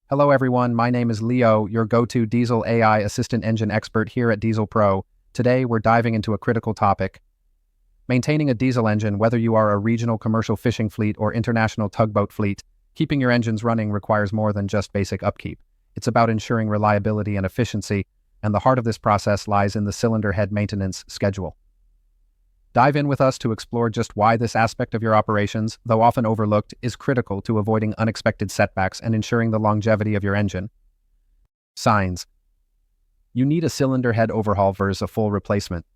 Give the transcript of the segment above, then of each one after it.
Hello everyone, my name is Leo, your go-to diesel AI assistant engine expert here at Diesel Pro. Today we're diving into a critical topic. Maintaining a diesel engine, whether you are a regional commercial fishing fleet or international tugboat fleet, keeping your engines running requires more than just basic upkeep. It's about ensuring reliability and efficiency, and the heart of this process lies in the cylinder head maintenance schedule. Dive in with us to explore just why this aspect of your operations, though often overlooked, is critical to avoiding unexpected setbacks and ensuring the longevity of your engine. Signs. You need a cylinder head overhaul versus a full replacement.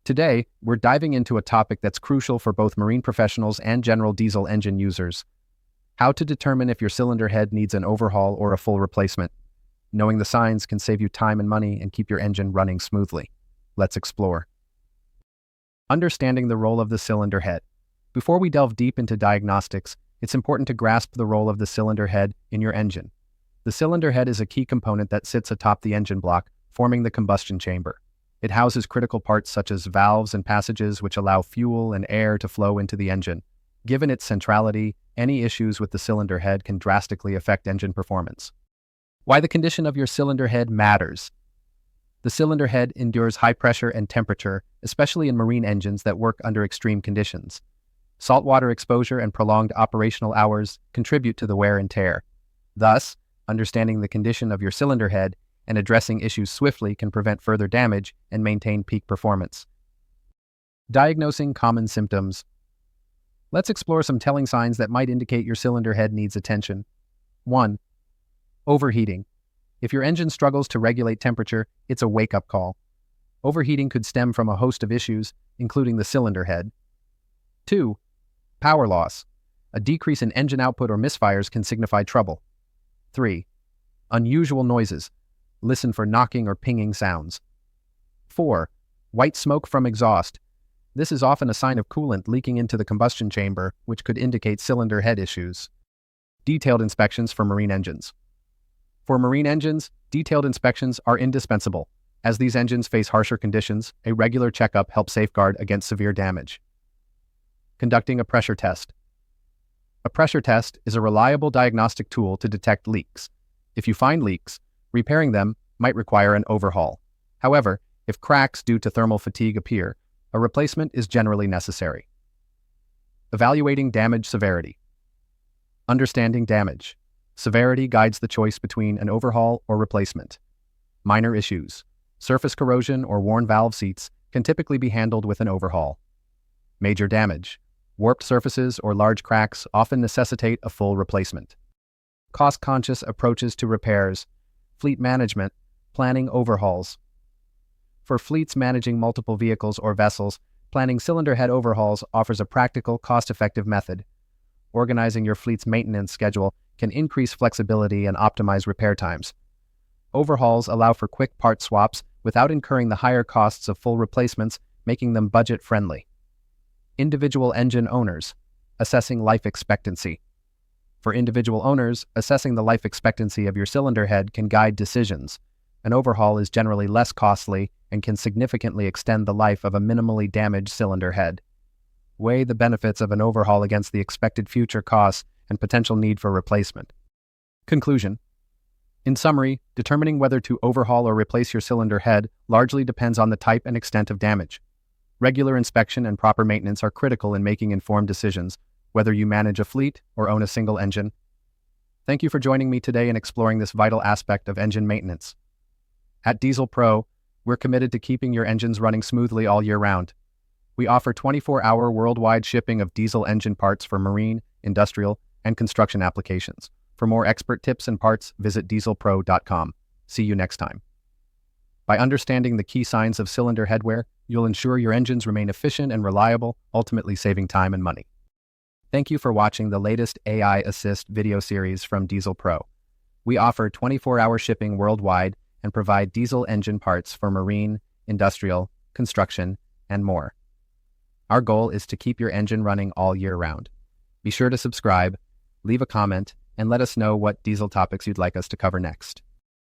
Today, we're diving into a topic that's crucial for both marine professionals and general diesel engine users. How to determine if your cylinder head needs an overhaul or a full replacement. Knowing the signs can save you time and money and keep your engine running smoothly. Let's explore. Understanding the role of the cylinder head. Before we delve deep into diagnostics, it's important to grasp the role of the cylinder head in your engine. The cylinder head is a key component that sits atop the engine block, forming the combustion chamber. It houses critical parts such as valves and passages which allow fuel and air to flow into the engine. Given its centrality, any issues with the cylinder head can drastically affect engine performance. Why the condition of your cylinder head matters. The cylinder head endures high pressure and temperature, especially in marine engines that work under extreme conditions. Saltwater exposure and prolonged operational hours contribute to the wear and tear. Thus, understanding the condition of your cylinder head and addressing issues swiftly can prevent further damage and maintain peak performance. Diagnosing common symptoms. Let's explore some telling signs that might indicate your cylinder head needs attention. 1. Overheating. If your engine struggles to regulate temperature, it's a wake-up call. Overheating could stem from a host of issues, including the cylinder head. 2. Power loss. A decrease in engine output or misfires can signify trouble. 3. Unusual noises. Listen for knocking or pinging sounds. 4. White smoke from exhaust. This is often a sign of coolant leaking into the combustion chamber, which could indicate cylinder head issues. Detailed inspections for marine engines. For marine engines, detailed inspections are indispensable. As these engines face harsher conditions, a regular checkup helps safeguard against severe damage. Conducting a pressure test. A pressure test is a reliable diagnostic tool to detect leaks. If you find leaks, repairing them might require an overhaul. However, if cracks due to thermal fatigue appear, a replacement is generally necessary. Evaluating damage severity. Understanding damage. Severity guides the choice between an overhaul or replacement. Minor issues. Surface corrosion or worn valve seats can typically be handled with an overhaul. Major damage. Warped surfaces or large cracks often necessitate a full replacement. Cost-conscious approaches to repairs. Fleet management. Planning overhauls. For fleets managing multiple vehicles or vessels, planning cylinder head overhauls offers a practical, cost-effective method. Organizing your fleet's maintenance schedule can increase flexibility and optimize repair times. Overhauls allow for quick part swaps without incurring the higher costs of full replacements, making them budget-friendly. Individual engine owners. Assessing life expectancy. For individual owners, assessing the life expectancy of your cylinder head can guide decisions. An overhaul is generally less costly and can significantly extend the life of a minimally damaged cylinder head. Weigh the benefits of an overhaul against the expected future costs and potential need for replacement. Conclusion. In summary, determining whether to overhaul or replace your cylinder head largely depends on the type and extent of damage. Regular inspection and proper maintenance are critical in making informed decisions, whether you manage a fleet or own a single engine. Thank you for joining me today in exploring this vital aspect of engine maintenance. At Diesel Pro, we're committed to keeping your engines running smoothly all year round. We offer 24-hour worldwide shipping of diesel engine parts for marine, industrial, and construction applications. For more expert tips and parts, visit dieselpro.com. See you next time. By understanding the key signs of cylinder head wear, you'll ensure your engines remain efficient and reliable, ultimately saving time and money. Thank you for watching the latest AI Assist video series from Diesel Pro. We offer 24-hour shipping worldwide and provide diesel engine parts for marine, industrial, construction, and more. Our goal is to keep your engine running all year round. Be sure to subscribe, leave a comment, and let us know what diesel topics you'd like us to cover next.